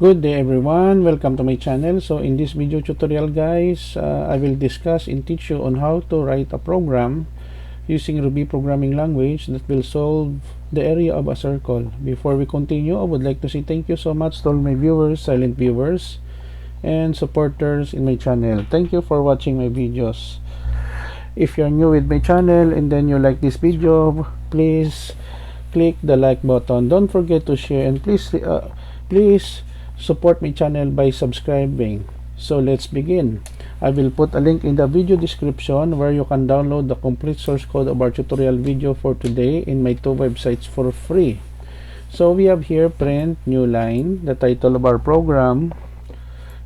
Good day everyone, welcome to my channel. So in this video tutorial guys, I will discuss and teach you on how to write a program using Ruby programming language that will solve the area of a circle. Before we continue, I would like to say thank you so much to all my viewers, silent viewers, and supporters in my channel. Thank you for watching my videos. If you're new with my channel and then you like this video, please click the like button. Don't forget to share, and please support my channel by subscribing. So let's begin. I will put a link in the video description where you can download the complete source code of our tutorial video for today in my two websites for free. So we have here print new line, the title of our program,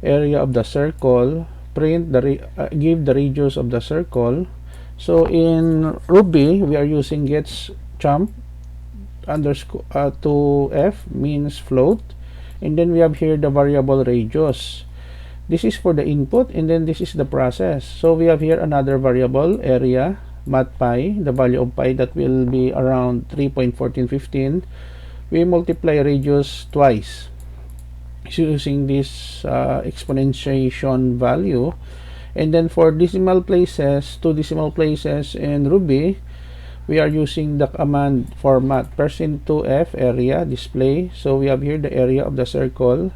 area of the circle, print the give the radius of the circle. So in Ruby we are using gets jump underscore to f means float, and then we have here the variable radius. This is for the input, and then this is the process. So we have here another variable area mat pi, the value of pi that will be around 3.1415. We multiply radius twice using this exponentiation value, and then for decimal places, two decimal places in Ruby, we are using the command format %2f area display. So we have here the area of the circle,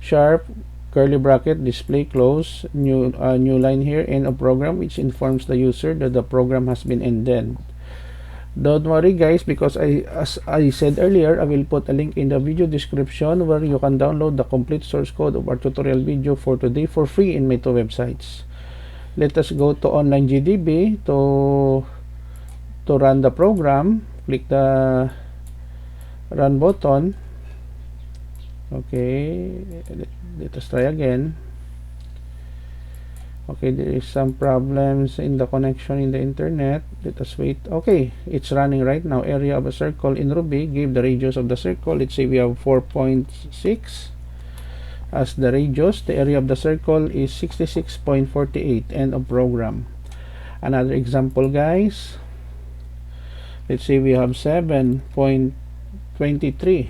sharp curly bracket display close, new line here, end of program, which informs the user that the program has been ended. Don't worry guys, because as I said earlier, I will put a link in the video description where you can download the complete source code of our tutorial video for today for free in my two websites. Let us go to online GDB to run the program. Click the run button. Okay, let us try again. Okay, there is some problems in the connection in the internet. Let us wait. Okay, it's running right now. Area of a circle in Ruby, give the radius of the circle. Let's say we have 4.6 as the radius. The area of the circle is 66.48. End of program. Another example guys. Let's say we have 7.23.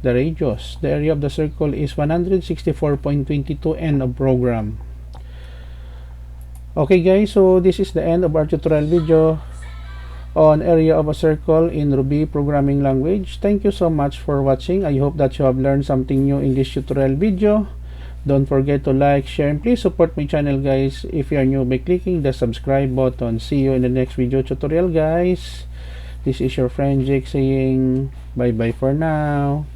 The radius. The area of the circle is 164.22. End of program. Okay guys, so this is the end of our tutorial video on area of a circle in Ruby programming language. Thank you so much for watching. I hope that you have learned something new in this tutorial video. Don't forget to like, share, and please support my channel guys if you are new by clicking the subscribe button. See you in the next video tutorial guys. This is your friend Jake saying bye bye for now.